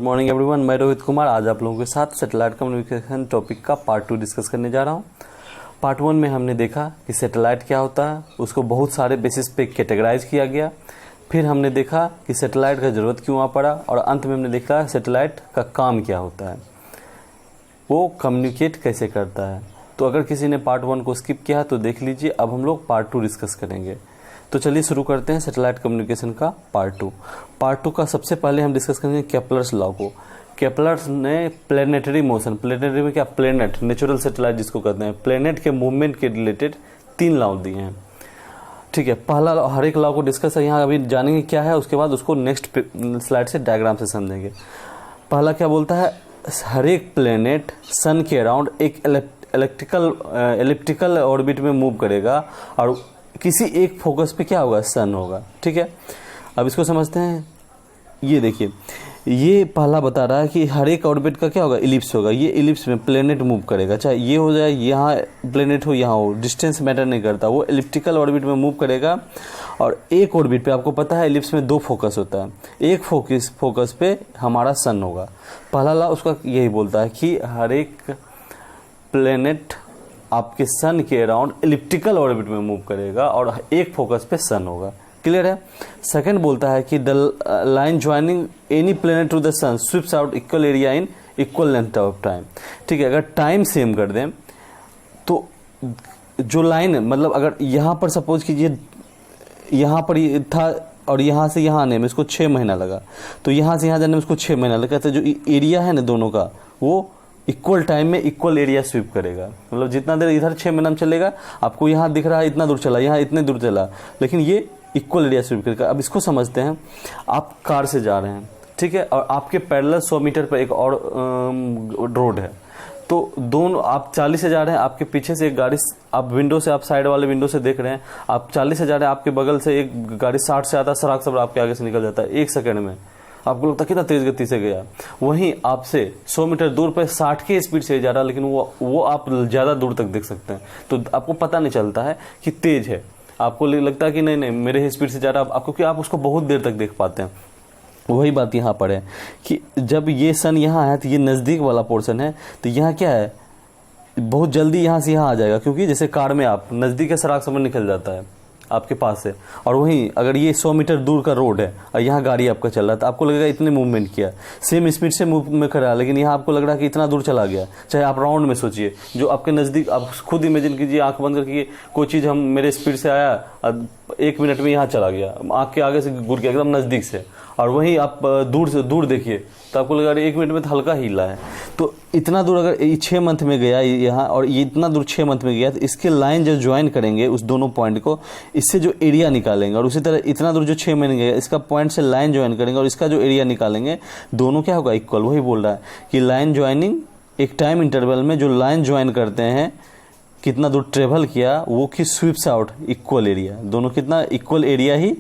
Morning everyone, मैं रोहित कुमार आज आप लोगों के साथ सैटेलाइट कम्युनिकेशन टॉपिक का पार्ट 2 डिस्कस करने जा रहा हूं। पार्ट 1 में हमने देखा कि सैटेलाइट क्या होता है, उसको बहुत सारे बेसिस पे कैटेगराइज किया गया। फिर हमने देखा कि सैटेलाइट का ज़रूरत क्यों आ पड़ा, और अंत में हमने देखा सैटेलाइट का काम क्या होता है, वो कम्युनिकेट कैसे करता है। तो अगर किसी ने पार्ट 1 को स्किप किया तो देख लीजिए। अब हम लोग पार्ट 2 डिस्कस करेंगे। तो चलिए शुरू करते हैं सैटेलाइट कम्युनिकेशन का पार्ट 2। पार्ट 2 का सबसे पहले हम डिस्कस करेंगे केपलर्स लॉ को। केपलर्स ने प्लेनेटरी मोशन, प्लेनेटरी में क्या, प्लेनेट नेचुरल सैटेलाइट जिसको कहते हैं, प्लेनेट के मूवमेंट के रिलेटेड 3 लॉ दिए हैं। ठीक है, पहला लॉ, हर एक लॉ को डिस्कस यहाँ अभी जानेंगे क्या है, उसके बाद उसको नेक्स्ट स्लाइड से डायग्राम से समझेंगे। पहला क्या बोलता है, हर एक प्लेनेट सन के अराउंड एक एलिप्टिकल ऑर्बिट में मूव करेगा और किसी एक फोकस पे क्या होगा, सन होगा। ठीक है, अब इसको समझते हैं। ये देखिए, ये पहला बता रहा है कि हर एक ऑर्बिट का क्या होगा, इलिप्स होगा। ये इलिप्स में प्लेनेट मूव करेगा, चाहे ये हो जाए यहाँ प्लेनेट हो यहाँ हो, डिस्टेंस मैटर नहीं करता, वो एलिप्टिकल ऑर्बिट में मूव करेगा। और एक ऑर्बिट पे आपको पता है इलिप्स में 2 फोकस होता है, एक फोकस पे हमारा सन होगा। पहला लॉ उसका यही बोलता है कि हर एक प्लेनेट आपके सन के अराउंड एलिप्टिकल ऑर्बिट में मूव करेगा और एक फोकस पे सन होगा। क्लियर है। सेकंड बोलता है कि the line joining any planet to the sun sweeps out equal area in equal length of time. ठीक है, अगर टाइम सेम कर दें तो जो लाइन, मतलब अगर यहाँ पर सपोज कीजिए यहाँ पर ये था और यहाँ से यहाँ आने में इसको 6 महीना लगा, तो यहाँ से यहाँ जाने में इसको 6 महीना लगा, तो जो एरिया है ना दोनों का, वो इक्वल टाइम में इक्वल एरिया स्वीप करेगा। मतलब जितना देर इधर 6 महीना में चलेगा, आपको यहाँ दिख रहा है इतना दूर चला, यहाँ इतने दूर चला, लेकिन ये इक्वल एरिया स्वीप करेगा। अब इसको समझते हैं। आप कार से जा रहे हैं, ठीक है, और आपके पैरेलल 100 मीटर पर एक और रोड है, तो दोनों आप 40 से जा रहे हैं, आपके पीछे से एक गाड़ी, आप विंडो से, आप साइड वाले विंडो से देख रहे हैं, आप 40 से जा रहे हैं, आपके बगल से एक गाड़ी 60 से आता है, सराक सब आपके आगे से निकल जाता है 1 सेकंड में। आपको लगता है कितना तेज गति से गया, वहीं आपसे 100 मीटर दूर पे 60 के स्पीड से जा रहा है, लेकिन वो आप ज्यादा दूर तक देख सकते हैं, तो आपको पता नहीं चलता है कि तेज है। आपको लगता है कि नहीं मेरे स्पीड से जा रहा है, आपको, क्योंकि आप उसको बहुत देर तक देख पाते हैं। वही बात यहाँ पर है कि जब ये सन यहाँ है तो ये नज़दीक वाला पोर्शन है, तो यहाँ क्या है, बहुत जल्दी यहाँ से यहाँ आ जाएगा, क्योंकि जैसे कार में आप नज़दीक के सराक समझ निकल जाता है आपके पास से, और वहीं अगर ये 100 मीटर दूर का रोड है और यहाँ गाड़ी आपका चल रहा है, तो आपको लगेगा इतने मूवमेंट किया, सेम स्पीड से मूव में कर रहा है, लेकिन यहाँ आपको लग रहा है कि इतना दूर चला गया। चाहे आप राउंड में सोचिए, जो आपके नज़दीक, आप खुद इमेजिन कीजिए, आंख बंद करके, कोई चीज़ हम मेरे स्पीड से आया और 1 मिनट में यहाँ चला गया, आंख के आगे से गुर गया एकदम नज़दीक से, और वहीं आप दूर से दूर देखिए तो आपको लगा 1 मिनट में तो हल्का हिला है। तो इतना दूर अगर 6 मंथ में गया यहाँ, और ये इतना दूर 6 मंथ में गया, तो इसके लाइन जो ज्वाइन करेंगे उस दोनों पॉइंट को, इससे जो एरिया निकालेंगे, और उसी तरह इतना दूर जो 6 महीने गया, इसका पॉइंट से लाइन ज्वाइन करेंगे और इसका जो एरिया निकालेंगे, दोनों क्या होगा, इक्वल। वही बोल रहा है कि लाइन ज्वाइनिंग, एक टाइम इंटरवल में जो लाइन ज्वाइन करते हैं, कितना दूर ट्रेवल किया, वो कि स्वीप्स आउट इक्वल एरिया, दोनों कितना इक्वल एरिया ही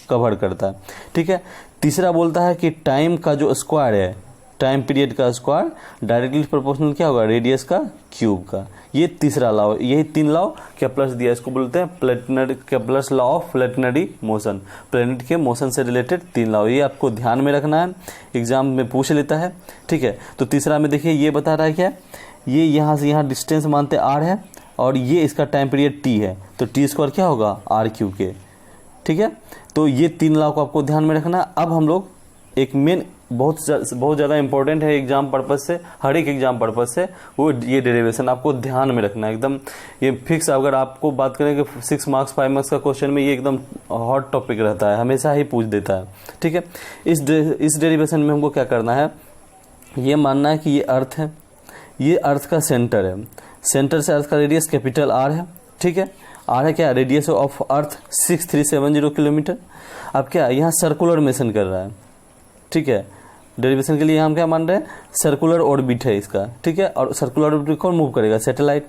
कवर करता है। ठीक है। तीसरा बोलता है कि टाइम का जो स्क्वायर है, टाइम पीरियड का स्क्वायर डायरेक्टली प्रोपोर्शनल क्या होगा, रेडियस का क्यूब का। ये तीसरा लॉ, यही 3 लॉ केपलर्स दिया, इसको बोलते हैं planetary, Kepler's law of planetary motion. Planet के मोशन से रिलेटेड 3 लॉ, ये आपको ध्यान में रखना है, एग्जाम में पूछ लेता है। ठीक है, तो तीसरा में देखिए ये बता रहा है क्या, ये यहाँ से यहाँ डिस्टेंस मानते R है, और ये इसका टाइम पीरियड T है, तो T स्क्वायर क्या होगा, R/Q। ठीक है, तो ये 3 लॉ को आपको ध्यान में रखना। अब हम लोग एक मेन, बहुत ज़्यादा इंपॉर्टेंट है एग्जाम पर्पज से, हर एक एग्जाम पर्पज से, वो ये डेरिवेशन आपको ध्यान में रखना है एकदम। ये फिक्स, अगर आपको बात करें कि 6 मार्क्स 5 मार्क्स का क्वेश्चन में ये एकदम हॉट टॉपिक रहता है, हमेशा ही पूछ देता है। ठीक है, इस डेरिवेशन में हमको क्या करना है, ये मानना है कि ये अर्थ है, ये अर्थ का सेंटर है, सेंटर से अर्थ का रेडियस कैपिटल R है। ठीक है, R है क्या, रेडियस ऑफ अर्थ 6370 किलोमीटर। अब क्या, यहाँ सर्कुलर मोशन कर रहा है। ठीक है, डेरिवेशन के लिए हम क्या मान रहे हैं, सर्कुलर ऑर्बिट है इसका। ठीक है, और सर्कुलर ऑर्बिट कौन मूव करेगा, सैटेलाइट।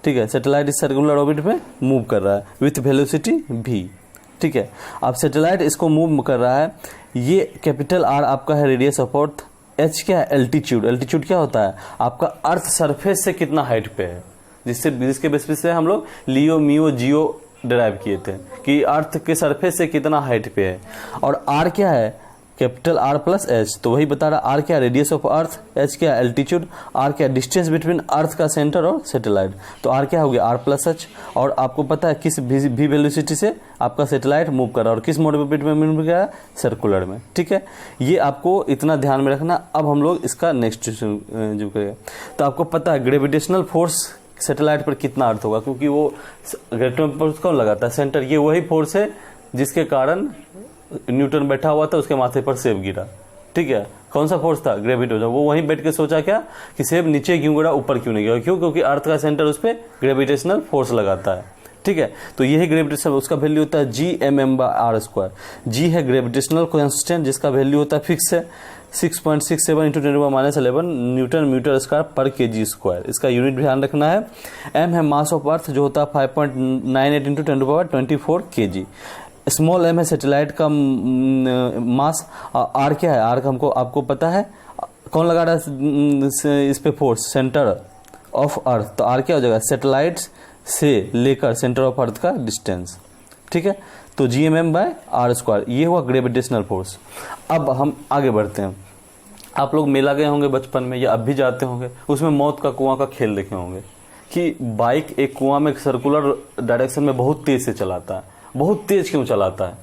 ठीक है, सैटेलाइट इस सर्कुलर ऑर्बिट में मूव कर रहा है विथ वेलोसिटी v। ठीक है, अब सैटेलाइट इसको मूव कर रहा है, ये कैपिटल R आपका है रेडियस ऑफ अर्थ, h क्या है, एल्टीट्यूड। एल्टीट्यूड क्या होता है, आपका अर्थ सरफेस से कितना हाइट पे है, जिसके बेसिस से हम लोग लियो मियो जियो डिराइव किए थे कि अर्थ के सरफेस से कितना हाइट पे है। और R क्या है, कैपिटल आर प्लस एच, तो वही बता रहा आर क्या रेडियस ऑफ अर्थ, एच क्या एल्टीट्यूड, आर क्या डिस्टेंस बिटवीन अर्थ का सेंटर और सैटेलाइट। तो आर क्या हो गया आर प्लस एच, और आपको पता है किस भी वेलोसिटी से आपका सैटेलाइट मूव कर रहा है और किस ऑर्बिट में मूव कर रहा है, सर्कुलर में। ठीक है, ये आपको इतना ध्यान में रखना। अब हम लोग इसका नेक्स्ट जो करेगा, तो आपको पता है ग्रेविटेशनल फोर्स सैटेलाइट पर कितना अर्थ होगा, क्योंकि वो ग्रेविटेशनल फोर्स कौन लगाता है, सेंटर। ये वही फोर्स है जिसके कारण न्यूटन बैठा हुआ था, उसके माथे पर सेब गिरा। ठीक है, कौन सा फोर्स था, ग्रेविटेशन। वो वहीं बैठ के सोचा क्या कि सेब नीचे क्यों गिरा, ऊपर क्यों नहीं गिरा, क्यों, क्योंकि अर्थ का सेंटर उस पर ग्रेविटेशनल फोर्स लगाता है। ठीक है, तो यही ग्रेविटेशनल, उसका वैल्यू होता है Gmm/r²। जी है ग्रेविटेशनल कांस्टेंट जिसका वैल्यू होता है फिक्स है 6.67 इंटू 10⁻11 न्यूटन मीटर स्क्वायर पर kg स्क्वायर। इसका यूनिट ध्यान रखना है। m है मास ऑफ अर्थ जो होता है 5.98 इंटू 10⁻24 kg। स्मॉल m है सैटेलाइट का मास। r क्या है, r का हमको आपको पता है, कौन लगा रहा है इस पे फोर्स, सेंटर ऑफ अर्थ। तो r क्या हो जाएगा, सैटेलाइट से लेकर सेंटर ऑफ अर्थ का डिस्टेंस। ठीक है, तो Gmm/r², ये हुआ ग्रेविटेशनल फोर्स। अब हम आगे बढ़ते हैं। आप लोग मेला गए होंगे बचपन में या अब भी जाते होंगे, उसमें मौत का कुआं का खेल देखे होंगे कि बाइक एक कुआं में सर्कुलर डायरेक्शन में बहुत तेज से चलाता है। बहुत तेज क्यों चलाता है,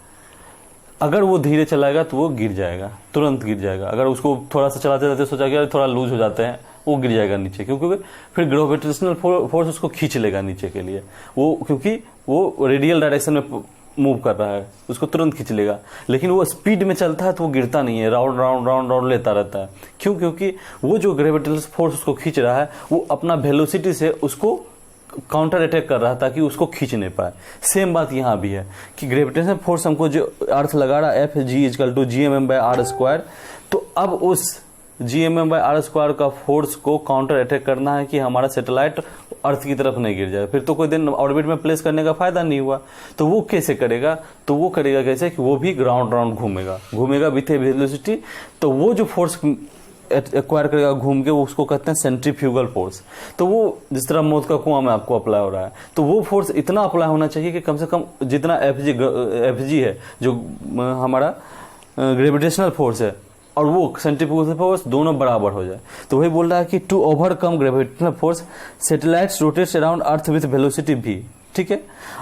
अगर वो धीरे चलाएगा तो वो गिर जाएगा, तुरंत गिर जाएगा। अगर उसको थोड़ा सा चलाते रहते सोचा कि थोड़ा लूज हो जाते हैं, वो गिर जाएगा नीचे, क्योंकि फिर ग्रेविटेशनल फोर्स उसको खींच लेगा नीचे के लिए, वो क्योंकि वो रेडियल डायरेक्शन में मूव कर रहा है, उसको तुरंत खींच लेगा। लेकिन वो स्पीड में चलता है तो वो गिरता नहीं है, राउंड राउंड राउंड राउंड लेता रहता है। क्यों, क्योंकि वो जो ग्रेविटेशनल फोर्स उसको खींच रहा है वो अपना वेलोसिटी से उसको काउंटर अटैक कर रहा है ताकि उसको खींच नहीं पाए। सेम बात यहाँ भी है कि ग्रेविटेशनल फोर्स हमको जो अर्थ लगा रहा है Fg=Gmm/r², तो अब उस Gmm/r² का फोर्स को काउंटर अटैक करना है कि हमारा सैटेलाइट अर्थ की तरफ नहीं गिर जाए, फिर तो कोई दिन ऑर्बिट में प्लेस करने का फायदा नहीं हुआ। तो वो कैसे करेगा, तो वो करेगा कैसे कि वो भी ग्राउंड राउंड घूमेगा विथ ए वेलोसिटी। तो वो जो फोर्स एक्वायर करेगा घूम के, वो उसको कहते हैं सेंट्रीफ्यूगल फोर्स। तो वो जिस तरह मौत का कुआं में आपको अप्लाई हो रहा है, तो वो फोर्स इतना अप्लाई होना चाहिए कि कम से कम जितना Fg है जो हमारा ग्रेविटेशनल फोर्स है और वो सेंट्रीफ्यूगल फोर्स दोनों बराबर हो जाए। तो वही बोल रहा है कि to overcome gravitational force satellites rotates around earth with velocity v। ठीक है,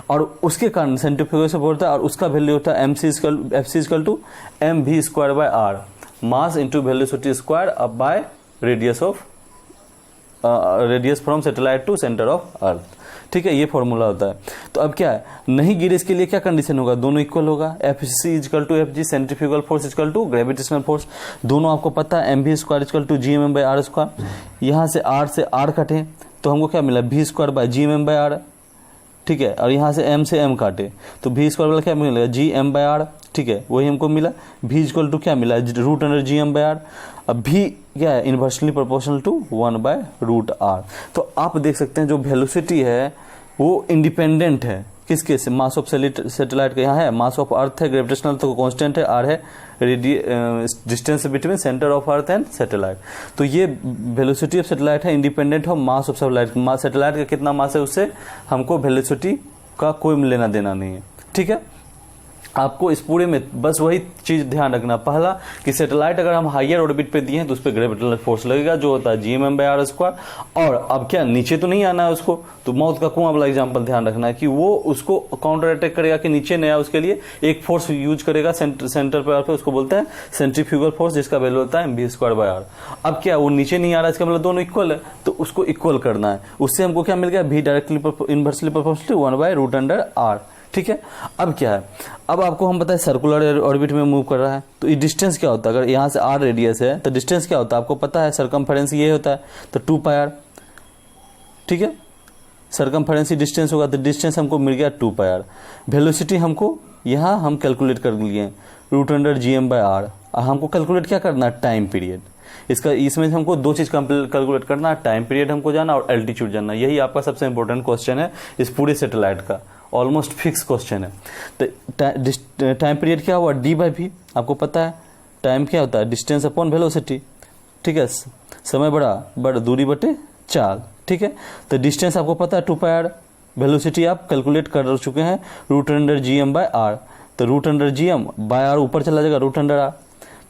और उसके कारण सेंट्रीफ्यूगल से बोलता है और उसका वैल्यू होता है mc=mv²/r, mass into velocity square अब by radius from satellite to centre of earth. ठीक है, ये फॉर्मूला होता है। तो अब क्या है, नहीं गिरे इसके लिए क्या कंडीशन होगा, दोनों इक्वल होगा। Fc=Fg, centrifugal force equal to gravitational force. दोनों आपको पता है mv² = Gmm/r²। यहाँ से r से r कटे तो हमको क्या मिला, v²/Gmm/r। ठीक है, और यहाँ से m से m काटे तो v² वाला क्या मिलेगा, Gm/r। ठीक है, वही हमको मिला। v = क्या मिला, √Gm/r। अब v क्या है, इनवर्सली प्रोपोर्शनल टू 1/√r। तो आप देख सकते हैं जो वेलोसिटी है वो इंडिपेंडेंट है किसके से, मास ऑफ सैटेलाइट का यहाँ है, मास ऑफ अर्थ है, ग्रेविटेशनल तो कांस्टेंट है, r है distance between centre of earth and satellite. तो ये वेलोसिटी ऑफ सैटेलाइट है, इंडिपेंडेंट हो मास ऑफ सैटेलाइट। सैटेलाइट का कितना मास है उससे हमको वेलोसिटी का कोई लेना देना नहीं है। ठीक है, आपको इस पूरे में बस वही चीज ध्यान रखना, पहला कि सैटेलाइट अगर हम हायर ऑर्बिट पे दिए हैं तो उस पर ग्रेविटेशनल फोर्स लगेगा जो होता है Gmm/r²। और अब क्या नीचे तो नहीं आना है उसको, तो मौत का कुआं वाला एग्जांपल ध्यान रखना है कि वो उसको काउंटर अटैक करेगा कि नीचे नहीं आया, उसके लिए एक फोर्स यूज करेगा सेंटर पे, उसको बोलते हैं सेंट्रीफ्यूगल फोर्स जिसका वैल्यू होता है mv²/r। अब क्या वो नीचे नहीं आ रहा है, इसका मतलब दोनों इक्वल है, तो उसको इक्वल करना है। उससे हमको क्या मिल गया, v directly inversely proportional 1/√r। ठीक है, अब क्या है, अब आपको हम बताएं सर्कुलर ऑर्बिट में मूव कर रहा है तो ये डिस्टेंस क्या होता है, अगर यहाँ से r रेडियस है तो डिस्टेंस क्या होता है आपको पता है, सरकमफेरेंस ये होता है तो 2πr। ठीक है, सरकमफेरेंस डिस्टेंस होगा तो डिस्टेंस हमको मिल गया 2πr। वेलोसिटी हमको यहाँ हम कैलकुलेट कर लिए √Gm/r। हमको कैलकुलेट क्या करना है, टाइम पीरियड। इसमें हमको दो चीज कैलकुलेट करना है, टाइम पीरियड हमको जाना और एल्टीट्यूड जानना। यही आपका सबसे इंपॉर्टेंट क्वेश्चन है इस पूरे सैटेलाइट का, ऑलमोस्ट फिक्स क्वेश्चन है। तो टाइम पीरियड क्या हुआ, d/v। आपको पता है टाइम क्या होता है, डिस्टेंस अपॉन वेलोसिटी। ठीक है, समय बड़ा दूरी बटे चाल। ठीक है, तो डिस्टेंस आपको पता है 2πr, वेलोसिटी आप कैलकुलेट कर चुके हैं √Gm/r। तो √Gm/r ऊपर चला जाएगा √r।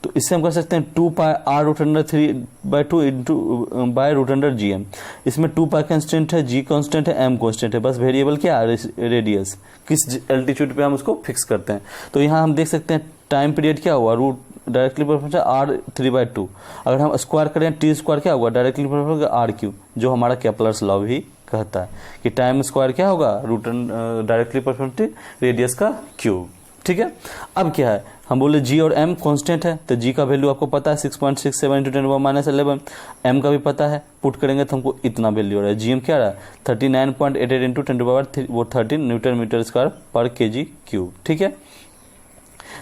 तो इससे हम कर सकते हैं 2 pi R root under 3/2 into by root under G M. इसमें 2 पाई कांस्टेंट है, जी कांस्टेंट है, एम कांस्टेंट है, बस वेरिएबल क्या है रेडियस, किस एल्टीट्यूड पे हम उसको फिक्स करते हैं। तो यहाँ हम देख सकते हैं टाइम पीरियड क्या हुआ, रूट डायरेक्टली प्रोपोर्शनल आर 3/2। अगर हम स्क्वायर करें टी स्क्वायर क्या होगा, डायरेक्टली प्रोपोर्शनल आर क्यूब, जो हमारा केपलर्स लॉ भी कहता है कि टाइम स्क्वायर क्या होगा, रूट डायरेक्टली प्रोपोर्शनल रेडियस का क्यूब। ठीक है, अब क्या है, हम बोले जी और एम कांस्टेंट है, तो जी का वैल्यू आपको पता है 6.67 इंटू 10⁻11, एम का भी पता है, पुट करेंगे तो हमको इतना वैल्यू आ रहा है। जी एम क्या रहा है 39.88 इंटू 10⁻13 न्यूटन मीटर स्क्वायर पर केजी क्यूब। ठीक है,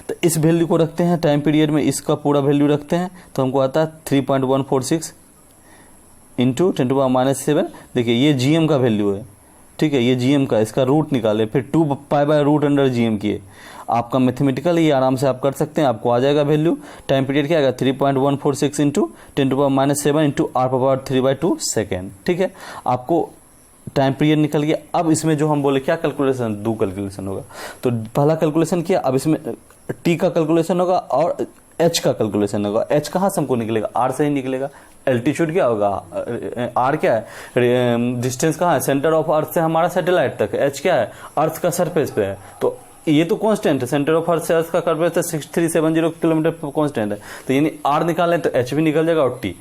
तो इस वैल्यू को रखते हैं टाइम पीरियड में, इसका पूरा वैल्यू रखते हैं तो हमको आता है 3.146 इंटू 10⁻7। देखिए ये जीएम का वैल्यू है, ठीक है, ये जीएम का, इसका रूट निकाले, फिर 2 pi by root under GM किए। आपका मैथमेटिकल ये आराम से आप कर सकते हैं, आपको आ जाएगा वैल्यू। टाइम पीरियड क्या आएगा 3.146 इंटू 10⁻7 इंटू r/3/2 सेकेंड। ठीक है, आपको टाइम पीरियड निकल गया। अब इसमें जो हम बोले क्या कैलकुलेशन, 2 कैलकुलेशन होगा। तो पहला कैलकुलेशन किया, अब इसमें टी का कैलकुलेशन होगा और एच का कैलकुलेशन होगा। एच कहाँ से हमको निकलेगा, आर से ही निकलेगा। एल्टीट्यूड क्या होगा, आर क्या है, डिस्टेंस कहाँ है, सेंटर ऑफ अर्थ से हमारा सैटेलाइट तक। एच क्या है, अर्थ का सरफेस पे है, तो ये तो कांस्टेंट है, सेंटर ऑफ अर्थ से अर्थ का सरफेस है 6370 किलोमीटर कांस्टेंट है, तो यानी आर निकालें तो एच भी निकल जाएगा और टी।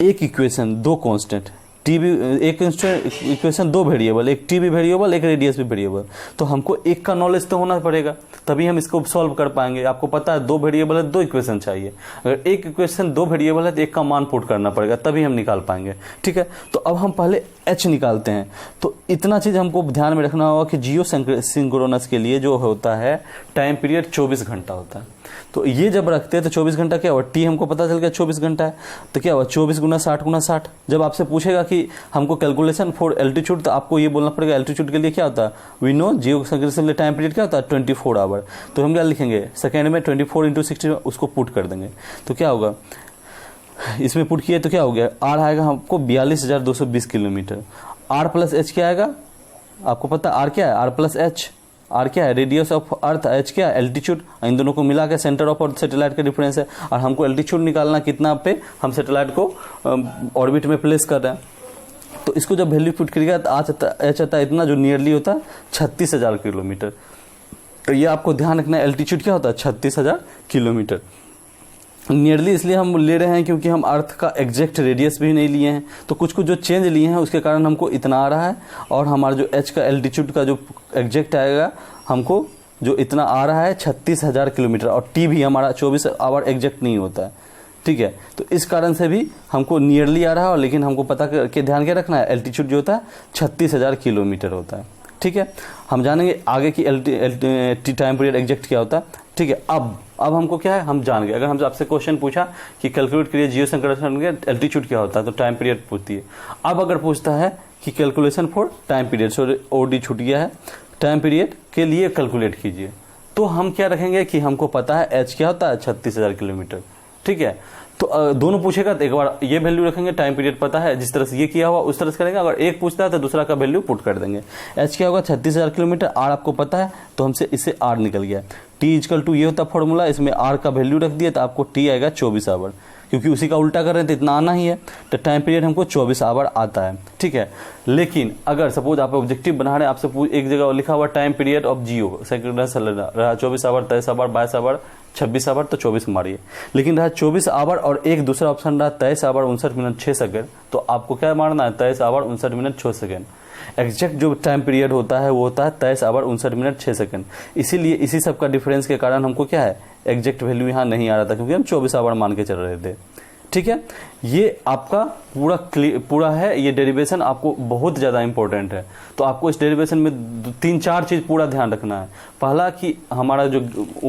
एक इक्वेशन 2 कांस्टेंट, टी भी एक इक्वेशन 2 वेरिएबल, एक टी भी वेरिएबल, एक रेडियस भी वेरिएबल। तो हमको एक का नॉलेज तो होना पड़ेगा, तभी हम इसको सॉल्व कर पाएंगे। आपको पता है 2 वेरिएबल है, 2 इक्वेशन चाहिए। अगर एक इक्वेशन 2 वेरिएबल है तो एक का मान पुट करना पड़ेगा, तभी हम निकाल पाएंगे। ठीक है, तो अब हम पहले एच निकालते हैं। तो इतना चीज हमको ध्यान में रखना होगा कि जियो सिंक्रोनस के लिए जो होता है टाइम पीरियड 24 घंटा होता है। तो ये जब रखते हैं तो 24 घंटा क्या हुआ, टी हमको पता चल गया 24 घंटा है, तो क्या हुआ 24 गुना 60 गुना 60। जब आपसे पूछेगा कि हमको कैलकुलेशन फॉर एल्टीट्यूड, तो आपको ये बोलना पड़ेगा एल्टीट्यूड के लिए क्या होता है, वी नो जियो सिंक्रोनस के लिए टाइम पीरियड क्या होता है 24 आवर। तो हम क्या लिखेंगे सेकेंड में 24 इंटू 60 उसको पुट कर देंगे, तो क्या होगा, इसमें पुट किए तो क्या हो गया, आर आएगा हमको 42,220 किलोमीटर। आर प्लस एच क्या आएगा, आपको पता आर क्या है, आर प्लस एच। आर क्या है, रेडियस ऑफ अर्थ, एच क्या है, एल्टीट्यूड। इन दोनों को मिला के सेंटर ऑफ अर्थ सैटेलाइट का डिफरेंस है, और हमको एल्टीट्यूड निकालना कितना पे हम सैटेलाइट को ऑर्बिट में प्लेस कर रहे हैं। तो इसको जब वैल्यू पुट करिएगा तो एच आता है इतना, जो नियरली होता है 36,000 किलोमीटर। तो ये आपको ध्यान रखना है, एल्टीट्यूड क्या होता है 36,000 किलोमीटर। नियरली इसलिए हम ले रहे हैं क्योंकि हम अर्थ का एग्जैक्ट रेडियस भी नहीं लिए हैं, तो कुछ कुछ जो चेंज लिए हैं उसके कारण हमको इतना आ रहा है। और हमारा जो एच का एल्टीट्यूड का जो एग्जैक्ट आएगा हमको जो इतना आ रहा है 36,000 किलोमीटर। और टी भी हमारा 24 आवर एग्जैक्ट नहीं होता है, ठीक है। तो इस कारण से भी हमको नियरली आ रहा है, और लेकिन हमको पता के ध्यान क्या रखना है, एल्टीट्यूड जो होता है 36,000 किलोमीटर होता है, ठीक है। हम जानेंगे आगे की टाइम पीरियड एग्जैक्ट क्या होता है, ठीक है। अब हमको क्या है, हम जान गए। अगर हमसे आपसे क्वेश्चन पूछा कि कैलकुलेट करिए जियो सिंक्रोनस के एल्टीट्यूड क्या होता है, तो टाइम पीरियड पूछती है। अब अगर पूछता है कि calculation for time period, sorry ओडी छूट गया है, टाइम पीरियड के लिए कैलकुलेट कीजिए, तो हम क्या रखेंगे कि हमको पता है एच क्या होता है 36,000 किलोमीटर, ठीक है। तो दोनों पूछेगा तो एक बार ये वैल्यू रखेंगे, टाइम पीरियड पता है, जिस तरह से ये किया हुआ उस तरह से करेंगे। अगर एक पूछता है तो दूसरा का वैल्यू पुट कर देंगे। एच क्या होगा 36,000 किलोमीटर, आर आपको पता है तो हमसे इससे आर निकल गया। टी इजकल टू ये होता है फॉर्मूला, इसमें आर का वैल्यू रख दिया तो आपको टी आएगा 24 आवर, क्योंकि उसी का उल्टा कर रहे हैं तो इतना आना ही है। तो टाइम पीरियड हमको 24 आवर आता है, ठीक है। लेकिन अगर सपोज आप ऑब्जेक्टिव बना रहे हैं, आपसे एक जगह लिखा हुआ time period of Jio synchronous रहा 24 आवर, 23 आवर, 22 आवर, 26 आवर, तो 24 मारिए। लेकिन रहा 24 आवर और एक दूसरा ऑप्शन रहा 23 आवर 59 मिनट 6 सेकंड, तो आपको क्या मारना है 23 आवर 59 मिनट 6 सेकंड। एग्जैक्ट जो टाइम पीरियड होता है वो होता है 23 आवर 59 मिनट 6 सेकंड। इसीलिए इसी सब का डिफरेंस के कारण हमको क्या है, एग्जैक्ट वैल्यू यहाँ नहीं आ रहा था, क्योंकि हम 24 आवर मान के चल रहे थे, ठीक है। ये आपका पूरा है, ये डेरिवेशन आपको बहुत ज़्यादा इंपॉर्टेंट है। तो आपको इस डेरिवेशन में 3-4 चीज़ पूरा ध्यान रखना है। पहला कि हमारा जो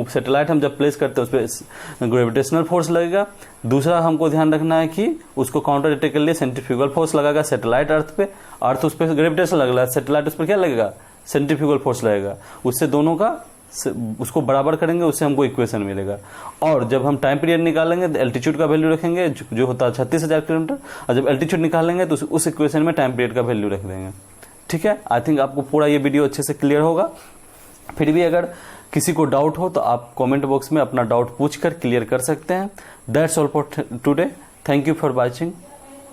सैटेलाइट हम जब प्लेस करते हैं उस पर ग्रेविटेशनल फोर्स लगेगा। दूसरा हमको ध्यान रखना है कि उसको काउंटर अटैक के लिए सेंट्रीफ्यूगल फोर्स लगेगा सैटेलाइट अर्थ पे, अर्थ उस पर ग्रेविटेशन लगेगा, सैटेलाइट उस पर क्या लगेगा, सेंट्रीफ्यूगल फोर्स लगेगा। उससे दोनों का उसको बराबर करेंगे, उससे हमको इक्वेशन मिलेगा। और जब हम टाइम पीरियड निकालेंगे तो एल्टीट्यूड का वैल्यू रखेंगे जो होता है 36,000 किलोमीटर, और जब एल्टीट्यूड निकालेंगे तो उस इक्वेशन में टाइम पीरियड का वैल्यू रख देंगे, ठीक है। आई थिंक आपको पूरा ये वीडियो अच्छे से क्लियर होगा। फिर भी अगर किसी को डाउट हो तो आप कमेंट बॉक्स में अपना डाउट पूछकर क्लियर कर सकते हैं। That's all for today. Thank you for watching.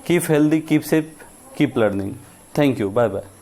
Keep healthy, keep safe, keep learning. Thank you, bye bye.